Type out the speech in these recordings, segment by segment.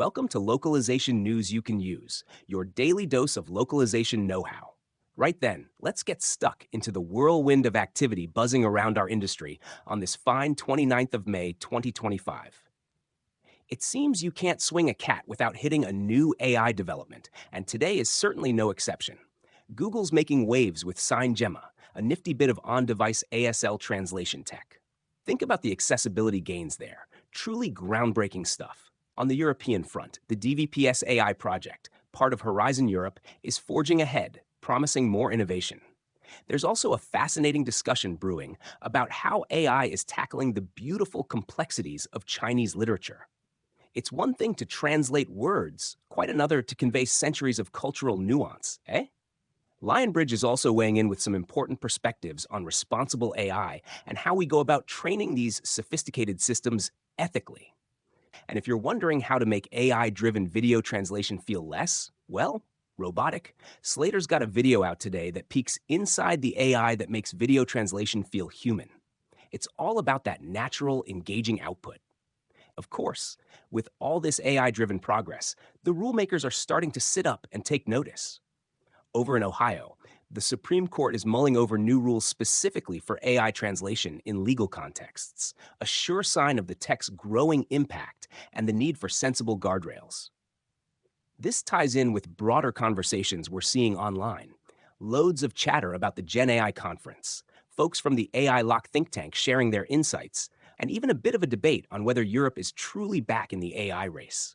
Welcome to Localization News You Can Use, your daily dose of localization know-how. Right then, let's get stuck into the whirlwind of activity buzzing around our industry on this fine 29th of May, 2025. It seems you can't swing a cat without hitting a new AI development, and today is certainly no exception. Google's making waves with SignGemma, a nifty bit of on-device ASL translation tech. Think about the accessibility gains there. Truly groundbreaking stuff. On the European front, the DVPS AI project, part of Horizon Europe, is forging ahead, promising more innovation. There's also a fascinating discussion brewing about how AI is tackling the beautiful complexities of Chinese literature. It's one thing to translate words, quite another to convey centuries of cultural nuance, eh? Lionbridge is also weighing in with some important perspectives on responsible AI and how we go about training these sophisticated systems ethically. And if you're wondering how to make AI-driven video translation feel less, well, robotic, Slator's got a video out today that peeks inside the AI that makes video translation feel human. It's all about that natural, engaging output. Of course, with all this AI-driven progress, the rulemakers are starting to sit up and take notice. Over in Ohio, the Supreme Court is mulling over new rules specifically for AI translation in legal contexts, a sure sign of the tech's growing impact and the need for sensible guardrails. This ties in with broader conversations we're seeing online. Loads of chatter about the GenAI conference, folks from the AI Lock think tank sharing their insights, and even a bit of a debate on whether Europe is truly back in the AI race.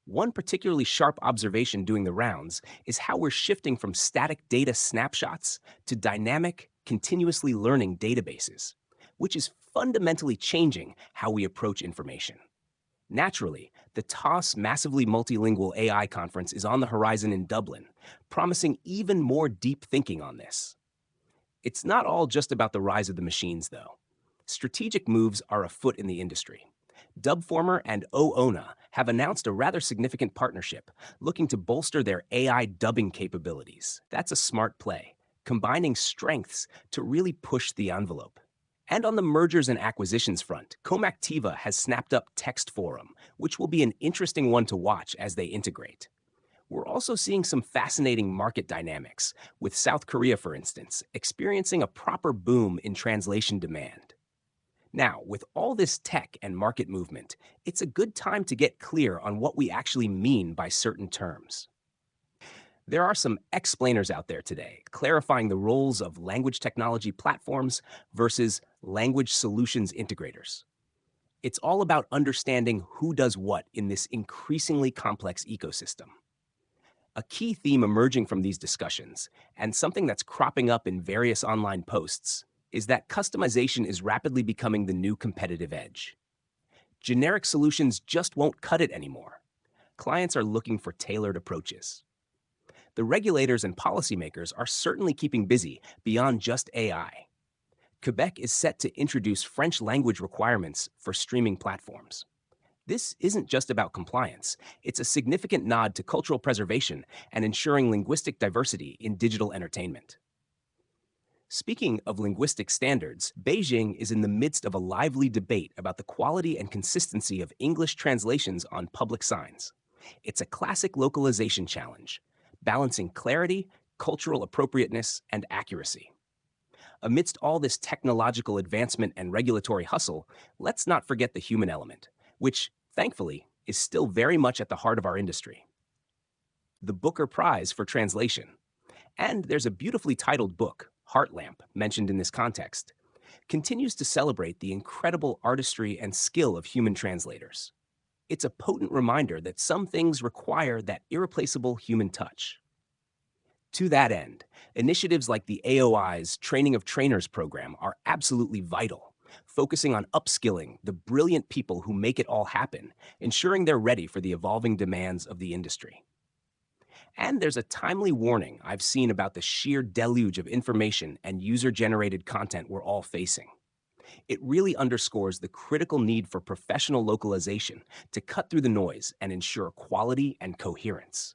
One particularly sharp observation doing the rounds is how we're shifting from static data snapshots to dynamic, continuously learning databases, which is fundamentally changing how we approach information. Naturally, the TOS Massively Multilingual AI Conference is on the horizon in Dublin, promising even more deep thinking on this. It's not all just about the rise of the machines, though. Strategic moves are afoot in the industry. Dubformer and OOONA have announced a rather significant partnership, looking to bolster their AI dubbing capabilities. That's a smart play, combining strengths to really push the envelope. And on the mergers and acquisitions front, Comactiva has snapped up Textforum, which will be an interesting one to watch as they integrate. We're also seeing some fascinating market dynamics, with South Korea, for instance, experiencing a proper boom in translation demand. Now, with all this tech and market movement, it's a good time to get clear on what we actually mean by certain terms. There are some explainers out there today, clarifying the roles of language technology platforms versus language solutions integrators. It's all about understanding who does what in this increasingly complex ecosystem. A key theme emerging from these discussions, and something that's cropping up in various online posts, is that customization is rapidly becoming the new competitive edge. Generic solutions just won't cut it anymore. Clients are looking for tailored approaches. The regulators and policymakers are certainly keeping busy beyond just AI. Quebec is set to introduce French language requirements for streaming platforms. This isn't just about compliance, it's a significant nod to cultural preservation and ensuring linguistic diversity in digital entertainment. Speaking of linguistic standards, Beijing is in the midst of a lively debate about the quality and consistency of English translations on public signs. It's a classic localization challenge, balancing clarity, cultural appropriateness, and accuracy. Amidst all this technological advancement and regulatory hustle, let's not forget the human element, which, thankfully, is still very much at the heart of our industry. The Booker Prize for Translation. And there's a beautifully titled book, Heartlamp, mentioned in this context, continues to celebrate the incredible artistry and skill of human translators. It's a potent reminder that some things require that irreplaceable human touch. To that end, initiatives like the AOI's Training of Trainers program are absolutely vital, focusing on upskilling the brilliant people who make it all happen, ensuring they're ready for the evolving demands of the industry. And there's a timely warning I've seen about the sheer deluge of information and user-generated content we're all facing. It really underscores the critical need for professional localization to cut through the noise and ensure quality and coherence.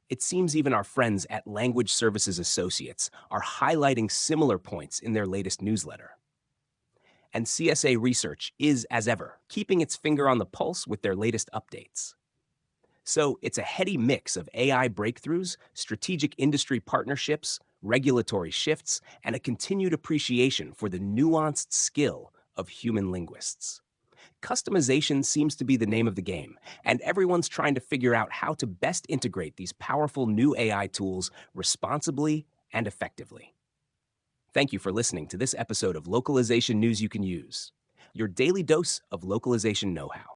It seems even our friends at Language Services Associates are highlighting similar points in their latest newsletter. and CSA Research is, as ever, keeping its finger on the pulse with their latest updates. So it's a heady mix of AI breakthroughs, strategic industry partnerships, regulatory shifts, and a continued appreciation for the nuanced skill of human linguists. Customization seems to be the name of the game, and everyone's trying to figure out how to best integrate these powerful new AI tools responsibly and effectively. Thank you for listening to this episode of Localization News You Can Use, your daily dose of localization know-how.